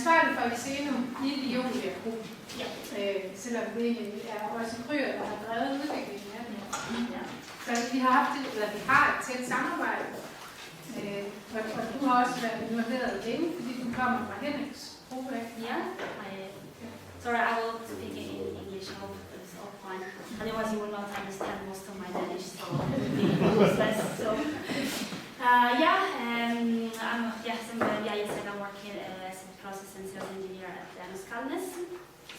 ansvarlig for eXeno i Biologisk, selvom det er også Kryer, der har drevet udviklingen af det. Så vi har et tæt samarbejde, og du har også været involveret længe, fordi du kommer fra Henriks gruppe. Sorry, I will speak in English. I hope it's all fine. Otherwise, you will not understand most of my Danish, so it will be useless. So, I'm working as a process and sales engineer at AnoxKaldnes,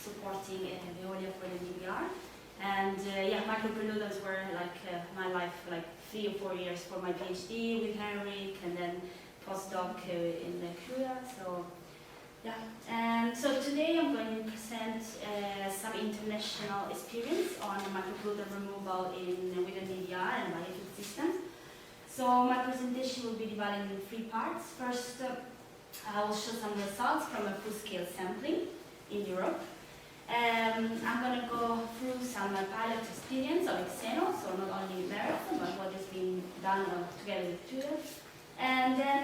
supporting Veolia for the DBR. And micropollutants were like my life, like 3 or 4 years for my PhD with Henrik, and then postdoc in the Kryer. So today I'm going to present some international experience on micropollutant removal within DBR and biofuel systems. So my presentation will be divided in 3 parts. First, I will show some results from a full-scale sampling in Europe. I'm going to go through some pilot experience of eXeno, so not only marathon, but what has been done together with students. And then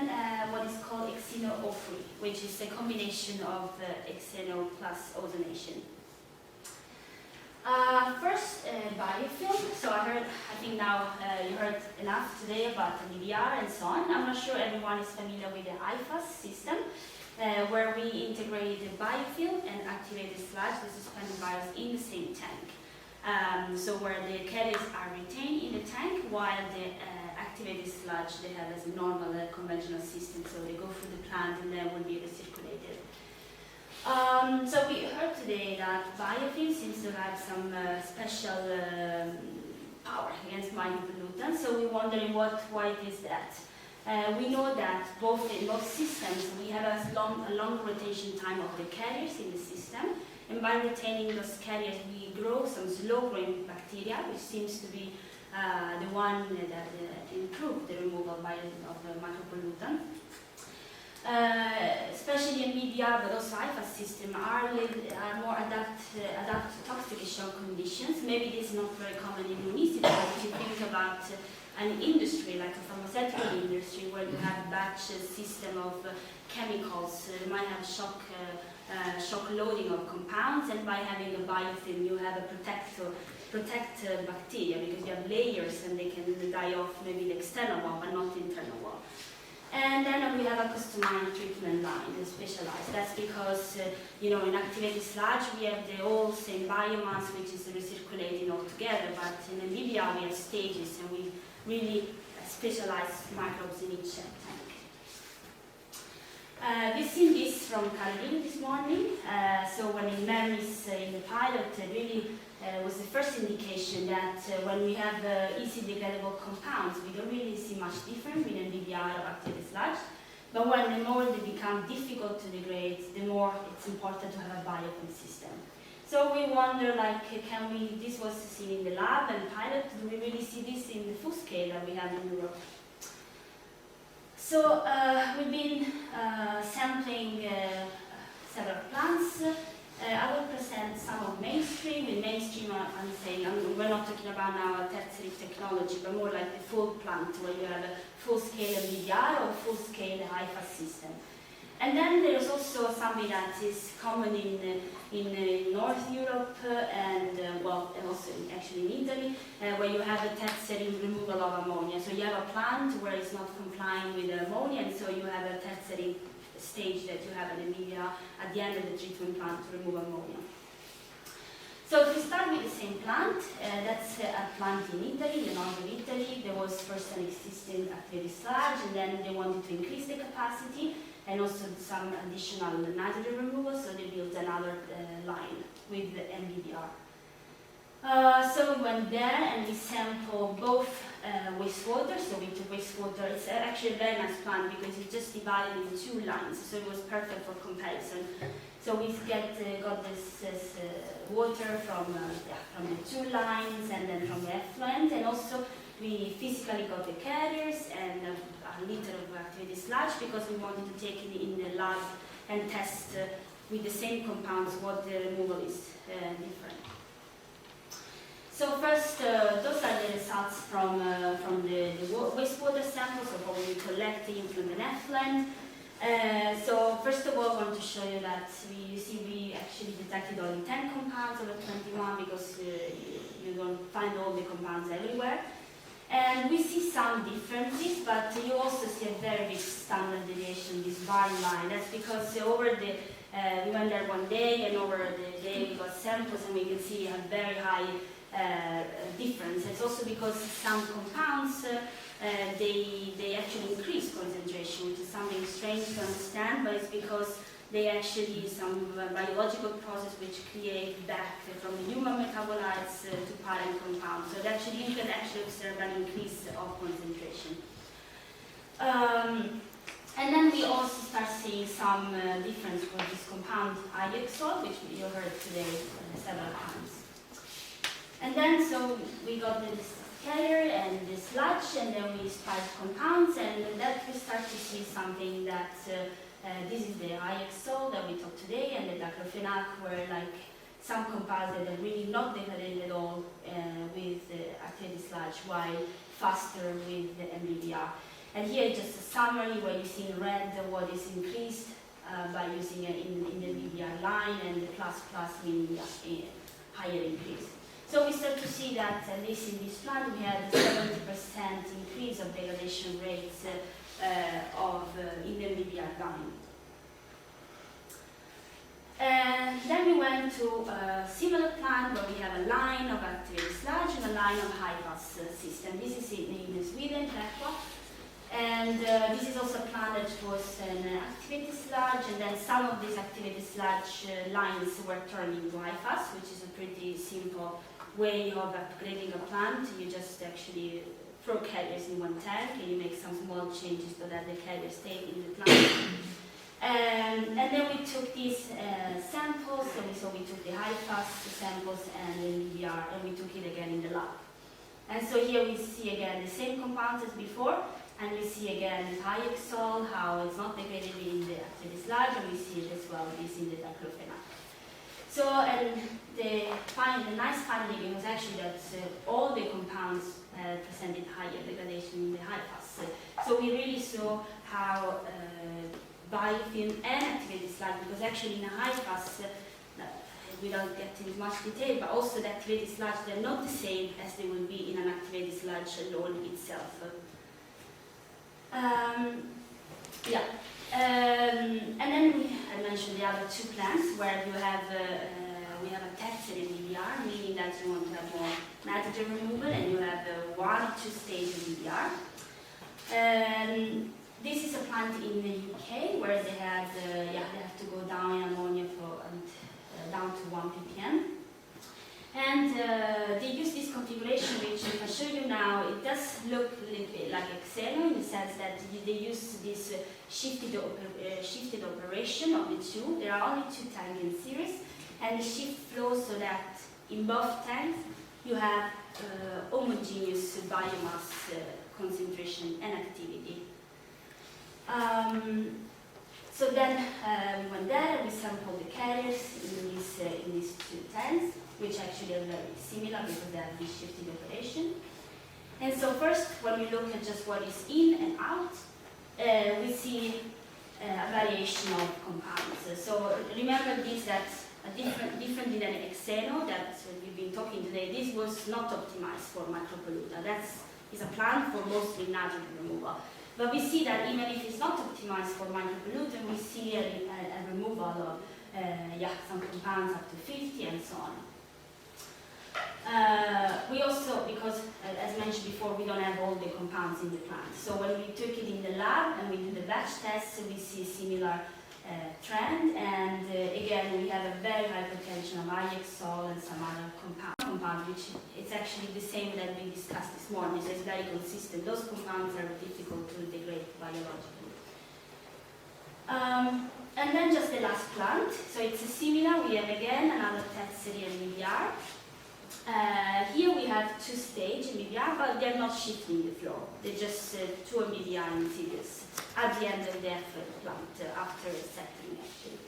what is called eXeno-O3, which is a combination of eXeno plus ozonation. First, biofilm. So I think now you heard enough today about the DBR and so on. I'm not sure everyone is familiar with the IFAS system, where we integrate the biofilm and activate the sludge, the suspended virus, in the same tank. So where the carriers are retained in the tank, while the activated sludge they have as a normal conventional system, so they go through the plant and then will be recirculated. So we heard today that biofilm seems to have some special power against micropollutants, so we're wondering why it is that. We know that in both systems we have a long rotation time of the carriers in the system, and by retaining those carriers we grow some slow-growing bacteria, which seems to be the one that improve the removal of the micropollutant. Especially in DBR, but also IFAS system are more adapt to toxic shock conditions. Maybe this is not very common in municipal, but if you think about an industry like a pharmaceutical industry where you have a batch system of chemicals, you might have shock loading of compounds, and by having a biofilm you have a protect bacteria because you have layers and they can die off maybe the external wall but not the internal wall. And then we have a customized treatment line, specialized. That's because, in activated sludge we have the all same biomass which is recirculating all together, but in the DBR we have stages and we really specialize microbes in each tank. We've seen this from Caroline this morning. So when in Mary's in the pilot, really was the first indication that when we have easy degradable compounds, we don't really see much difference between DBR or activated sludge. But when the more they become difficult to degrade, the more it's important to have a biofilm system. So we wonder, this was seen in the lab and pilot, do we really see this in the full scale that we have in Europe? So we've been sampling several plants. I will present some of mainstream. In mainstream, I'm saying we're not talking about now a tertiary technology, but more like the full plant where you have a full-scale DBR or full-scale IFAS system. And then there's also something that is common in North Europe and also actually in Italy, where you have a tertiary removal of ammonia. So you have a plant where it's not complying with ammonia, and so you have a tertiary stage that you have in the media at the end of the treatment plant to remove ammonia. So if we start with the same plant, that's a plant in Italy, the north of Italy. There was first an existing activated sludge, and then they wanted to increase the capacity and also some additional nitrogen removal, so they built another line with the MBDR. So we went there and we sampled both wastewater, so we took wastewater. It's actually a very nice plant because it's just divided into 2 lines, so it was perfect for comparison. So we got this water from the 2 lines and then from the effluent, and also we physically got the carriers and a liter of activated sludge because we wanted to take it in the lab and test with the same compounds what the removal is different. So first, those are the results from the wastewater samples, so how we collect the influent and effluent. So first of all, I want to show you that we actually detected only 10 compounds over 21 because you don't find all the compounds everywhere. And we see some differences, but you also see a very big standard deviation, this bar line. That's because we went there one day, and over the day we got samples, and we can see a very high difference. It's also because some compounds they actually increase concentration, which is something strange to understand, but it's because they actually some biological process which create back from the human metabolites to parent compounds. So actually you can actually observe an increase of concentration. And then we also start seeing some difference with this compound eXeno, which you heard today several times. And then so we got this carrier and this sludge, and then we spike compounds, and that we start to see something that this is the eXeno that we talked today, and the diclofenac were like some compounds that are really not degraded at all with activated sludge, while faster with the MBBR. And here is just a summary where you see in red what is increased by using it in the MBBR line, and the plus meaning higher increase. So we start to see that at least in this plant we had a 70% increase of degradation rates in the MBBR line. And then we went to a similar plant where we have a line of activated sludge and a line of high-pass system. This is in Sweden, Tekwa. And this is also a plant that was an activated sludge, and then some of these activated sludge lines were turned into high-pass, which is a pretty simple way of upgrading a plant. You just actually throw carriers in one tank, and you make some small changes so that the carriers stay in the plant. And then we took these samples, so we took the high-pass samples and the MBBR, and we took it again in the lab. And so here we see again the same compounds as before, and we see again this eXeno, how it's not degraded in the activated sludge, and we see it as well this in the diclofenac. So, and the nice finding was actually that all the compounds presented higher degradation in the high-pass. So we really saw how biofilm and activated sludge, because actually in a high-pass, without getting much detail, but also the activated sludge, they're not the same as they will be in an activated sludge alone itself. And then I mentioned the other two plants where you have we have a tested MBBR, meaning that you want to have more nitrogen removal, and you have a 1 or 2 stage MBBR. This is a plant in the UK where they had they have to go down in ammonia down to 1 ppm. And they use this configuration, which if I show you now, it does look a little bit like eXeno in the sense that they use this shifted operation of the two. There are only 2 tanks in series, and the shift flows so that in both tanks you have homogeneous biomass concentration and activity. So then we went there, we sampled the carriers in these 2 tanks, which actually are very similar because they have this shifted operation. And so first, when we look at just what is in and out, we see a variation of compounds. So remember this, that differently than eXeno that we've been talking today, this was not optimized for micropollutant. That is a plant for mostly nitrogen removal. But we see that even if it's not optimized for micropollutant, we see a removal of some compounds up to 50 and so on. We also, because as mentioned before, we don't have all the compounds in the plant. So when we took it in the lab and we do the batch tests, we see a similar trend. And again, we have a very high potential of eXeno and some other compound, which it's actually the same that we discussed this morning. So it's very consistent. Those compounds are difficult to degrade biologically. And then just the last plant. So it's similar. We have again another tertiary MBBR. Here we have 2-stage MBBR, but they're not shifting the flow. They're just 2 MBBR in series at the end of the effort plant after settling actually.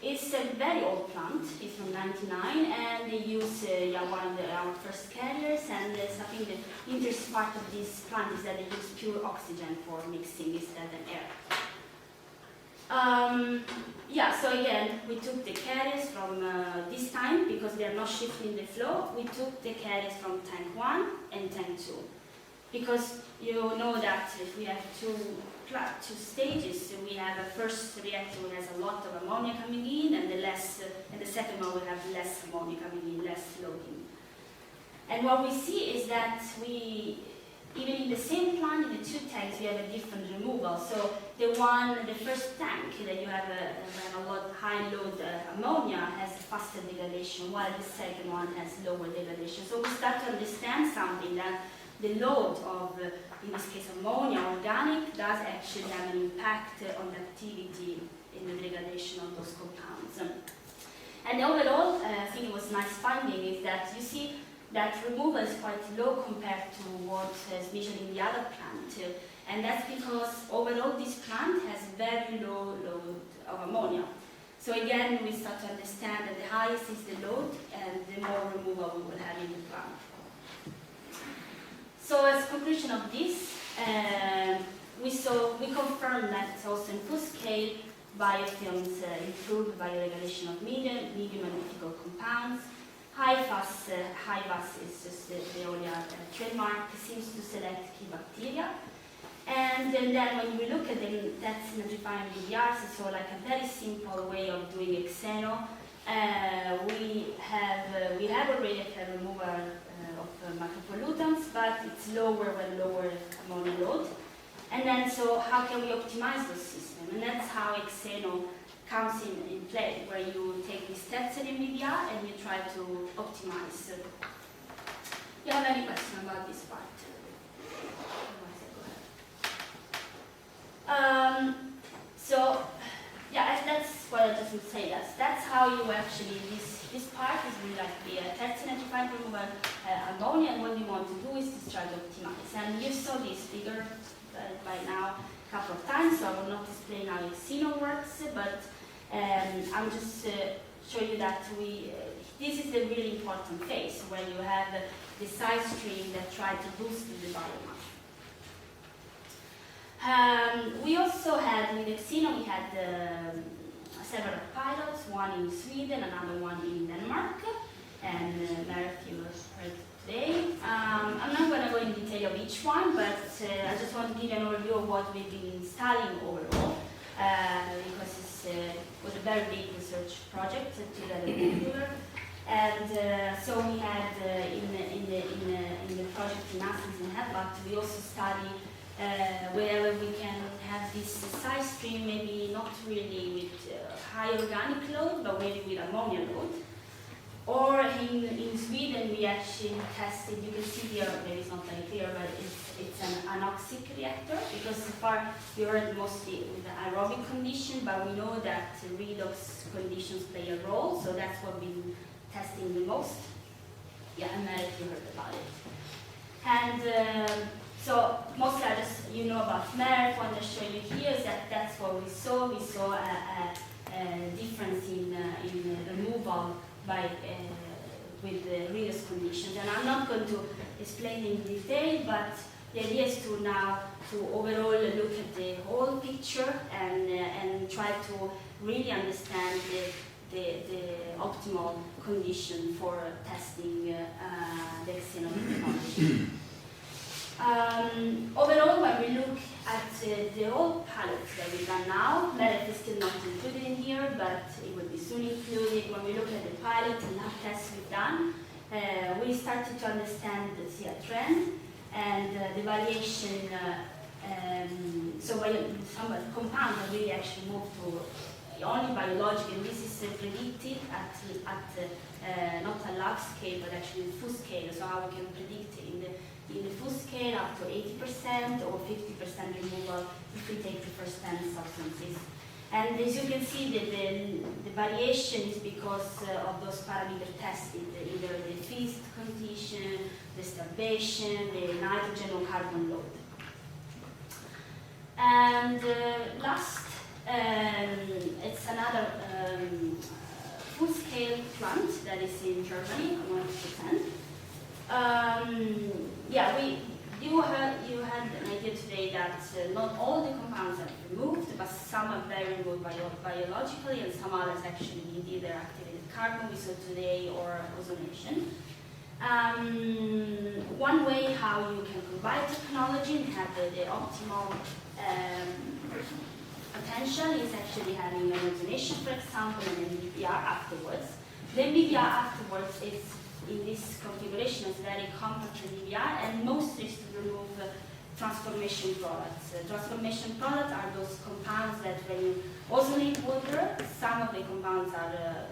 It's a very old plant. It's from 99, and they use one of our first carriers. And something the interesting part of this plant is that they use pure oxygen for mixing instead of air. So again, we took the carriers from this time because they are not shifting the flow. We took the carriers from tank 1 and tank 2 because you know that if we have two stages, so we have a first reactor that has a lot of ammonia coming in, and the second one will have less ammonia coming in, less loading. And what we see is that even in the same plant, in the two tanks, we have a different removal. So the first tank that you have a lot high load ammonia has faster degradation, while the second one has lower degradation. So we start to understand something that the load of, in this case, ammonia, organic, does actually have an impact on the activity in the degradation of those compounds. And overall, I think it was nice finding is that you see that removal is quite low compared to what is measured in the other plant. And that's because overall this plant has very low load of ammonia. So again, we start to understand that the highest is the load and the more removal we will have in the plant. So as a conclusion of this, we confirmed that also in full scale, biofilms improve bioregulation of medium and difficult compounds. High VAS is just the earlier trademark, seems to select key bacteria. And then when we look at them, that's defined BDRs, so like a very simple way of doing eXeno. We have already a removal of micropollutants, but it's lower when lower ammonia load. And then so how can we optimize those systems? And that's how eXeno comes in play, where you take this tested in media and you try to optimize. You have any question about this part? That's what I just would say. That's how you actually, this part is really like the tested and defined removal ammonia, and what we want to do is to try to optimize. And you saw this figure by now a couple of times, so I will not explain how eXeno works, but I'll just show you that this is the really important phase where you have the side stream that try to boost the biomass. We also had, with eXeno, we had several pilots, one in Sweden, another one in Denmark, and Merit, you heard today. I'm not going to go in detail of each one, but I just want to give you an overview of what we've been studying overall, because it was a very big research project together with Mueller. And so we had in the project in Athens in Headlock, we also study where we can have this side stream, maybe not really with high organic load, but maybe with ammonia load. Or in Sweden, we actually tested, you can see here, maybe it's not very clear, but it's an anoxic reactor, because so far we worked mostly with the aerobic condition, but we know that redox conditions play a role, so that's what we've been testing the most. Yeah, and if you heard about it. And so mostly you know about MERT. What I show you here is that that's what we saw. We saw a difference in removal with the redox conditions. And I'm not going to explain in detail, but the idea is to now overall look at the whole picture and try to really understand the optimal condition for testing the eXeno-teknologien. Overall, when we look at the whole palette that we've done now, that is still not included in here, but it will be soon included. When we look at the pilot and lab tests we've done, we started to understand the trend and the variation. So some compounds that really actually move to only biologic, and this is predicted at not a lab scale, but actually in full scale. So how we can predict it in the full scale up to 80% or 50% removal if we take the first 10 substances. And as you can see, the variation is because of those parameters tested, either the feast condition, the starvation, the nitrogen or carbon load. And last, it's another full-scale plant that is in Germany, 100%. Yeah, you had an idea today that not all the compounds are removed, but some are very removed biologically, and some others actually need either activated carbon, we saw today, or ozonation. One way how you can combine technology and have the optimal potential is actually having an ozonation, for example, and an MBBR afterwards. The MBBR afterwards is, in this configuration, is very compact MBBR, and mostly is to remove transformation products. Transformation products are those compounds that when you ozonate water, some of the compounds are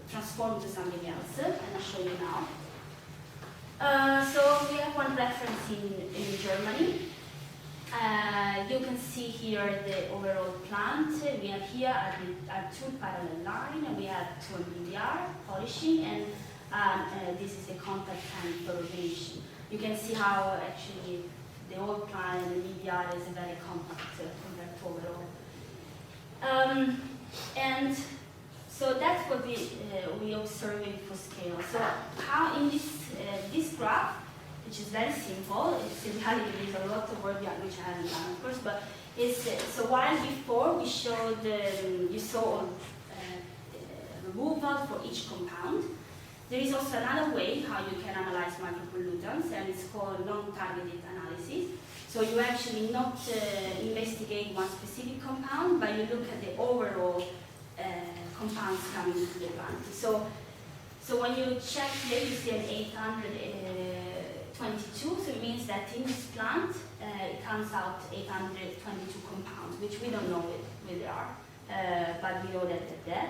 transformed to something else, and I'll show you now. So we have one reference in Germany. You can see here the overall plant. We have here our two parallel lines, and we have two MBBR, polishing, and this is the contact time for ozonation. You can see how actually the whole plant and the MBBR is very compact compared to overall. And so that's what we observe in full scale. So how in this graph, which is very simple, it's in reality there's a lot of work which I haven't done, of course, but it's so while before we showed you saw removal for each compound. There is also another way how you can analyze micropollutants, and it's called non-targeted analysis. So you actually not investigate one specific compound, but you look at the overall compounds coming into the plant. So when you check here, you see an 822, so it means that in this plant, it comes out 822 compounds, which we don't know where they are, but we know that they're there.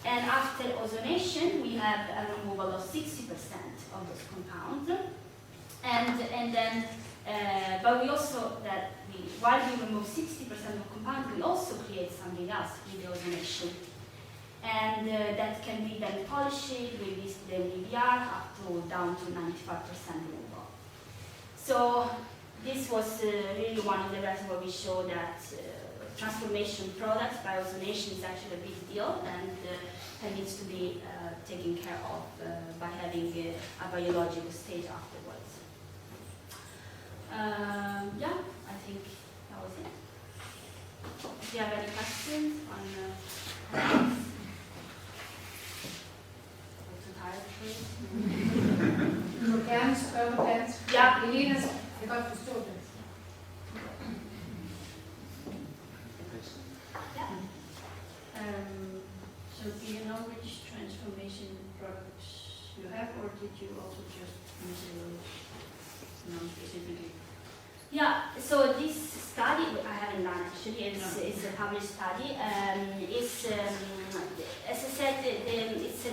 And after ozonation, we have a removal of 60% of those compounds. And then, but we also, while we remove 60% of compounds, we also create something else with the ozonation. And that can be then polished, release the MBBR up to down to 95% removal. So this was really one of the reasons where we show that transformation products by ozonation is actually a big deal, and needs to be taken care of by having a biological stage afterwards. Yeah, I think that was it. Do you have any questions on this? Du må gerne spørge på dansk. Ja. Elena kan godt forstå det. So do you know which transformation products you have, or did you also just use those non-specifically? Yeah, so this study, I haven't done actually, it's a published study. As I said, it's a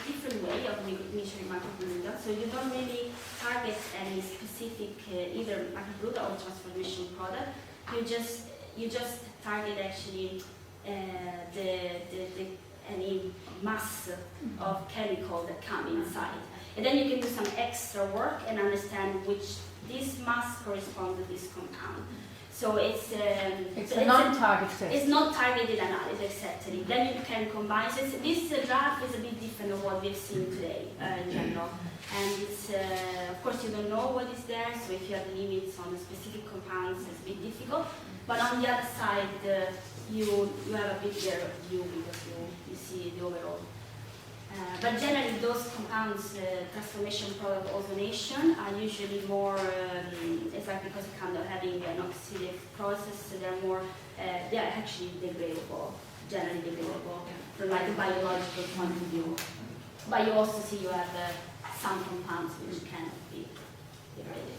different way of measuring micropollutants. So you don't really target any specific either micropollutant or transformation product. You just target actually any mass of chemical that come inside. And then you can do some extra work and understand which this mass corresponds to this compound. So it's a non-target test. It's not targeted analysis, exactly. Then you can combine. So this graph is a bit different than what we've seen today in general. And it's, of course, you don't know what is there, so if you have limits on the specific compounds, it's a bit difficult. But on the other side, you have a bigger view because you see the overall. But generally, those compounds, transformation product ozonation, are usually more, exactly because of kind of having an oxidative process, so they're actually degradable, generally degradable from like a biological point of view. But you also see you have some compounds which cannot be degraded.